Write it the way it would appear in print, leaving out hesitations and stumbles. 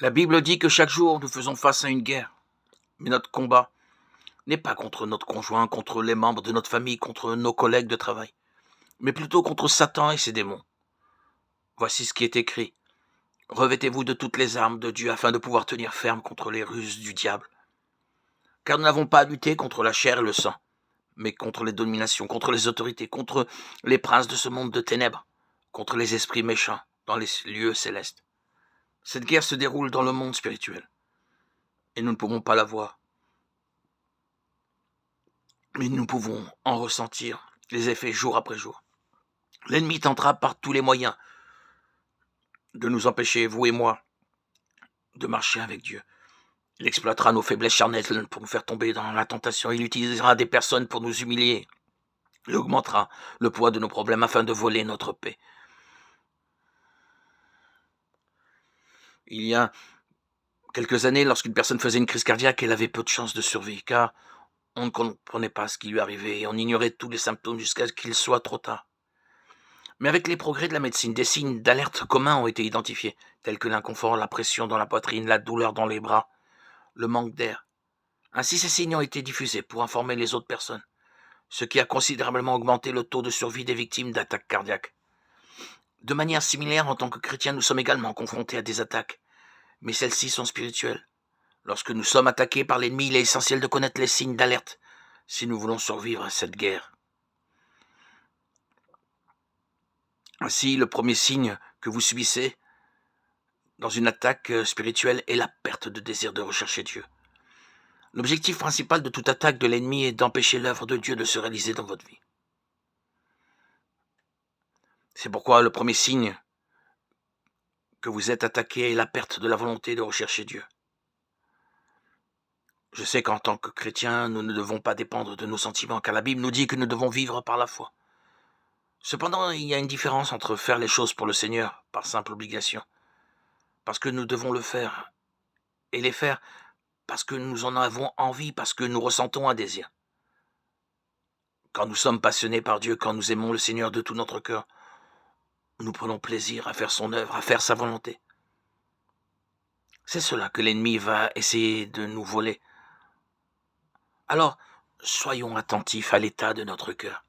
La Bible dit que chaque jour nous faisons face à une guerre, mais notre combat n'est pas contre notre conjoint, contre les membres de notre famille, contre nos collègues de travail, mais plutôt contre Satan et ses démons. Voici ce qui est écrit. Revêtez-vous de toutes les armes de Dieu afin de pouvoir tenir ferme contre les ruses du diable. Car nous n'avons pas à lutter contre la chair et le sang, mais contre les dominations, contre les autorités, contre les princes de ce monde de ténèbres, contre les esprits méchants dans les lieux célestes. Cette guerre se déroule dans le monde spirituel, et nous ne pouvons pas la voir, mais nous pouvons en ressentir les effets jour après jour. L'ennemi tentera par tous les moyens de nous empêcher, vous et moi, de marcher avec Dieu. Il exploitera nos faiblesses charnelles pour nous faire tomber dans la tentation. Il utilisera des personnes pour nous humilier. Il augmentera le poids de nos problèmes afin de voler notre paix. Il y a quelques années, lorsqu'une personne faisait une crise cardiaque, elle avait peu de chances de survie, car on ne comprenait pas ce qui lui arrivait et on ignorait tous les symptômes jusqu'à ce qu'il soit trop tard. Mais avec les progrès de la médecine, des signes d'alerte communs ont été identifiés, tels que l'inconfort, la pression dans la poitrine, la douleur dans les bras, le manque d'air. Ainsi, ces signes ont été diffusés pour informer les autres personnes, ce qui a considérablement augmenté le taux de survie des victimes d'attaques cardiaques. De manière similaire, en tant que chrétiens, nous sommes également confrontés à des attaques, mais celles-ci sont spirituelles. Lorsque nous sommes attaqués par l'ennemi, il est essentiel de connaître les signes d'alerte si nous voulons survivre à cette guerre. Ainsi, le premier signe que vous subissez dans une attaque spirituelle est la perte de désir de rechercher Dieu. L'objectif principal de toute attaque de l'ennemi est d'empêcher l'œuvre de Dieu de se réaliser dans votre vie. C'est pourquoi le premier signe que vous êtes attaqué est la perte de la volonté de rechercher Dieu. Je sais qu'en tant que chrétiens, nous ne devons pas dépendre de nos sentiments, car la Bible nous dit que nous devons vivre par la foi. Cependant, il y a une différence entre faire les choses pour le Seigneur, par simple obligation, parce que nous devons le faire, et les faire parce que nous en avons envie, parce que nous ressentons un désir. Quand nous sommes passionnés par Dieu, quand nous aimons le Seigneur de tout notre cœur, nous prenons plaisir à faire son œuvre, à faire sa volonté. C'est cela que l'ennemi va essayer de nous voler. Alors, soyons attentifs à l'état de notre cœur.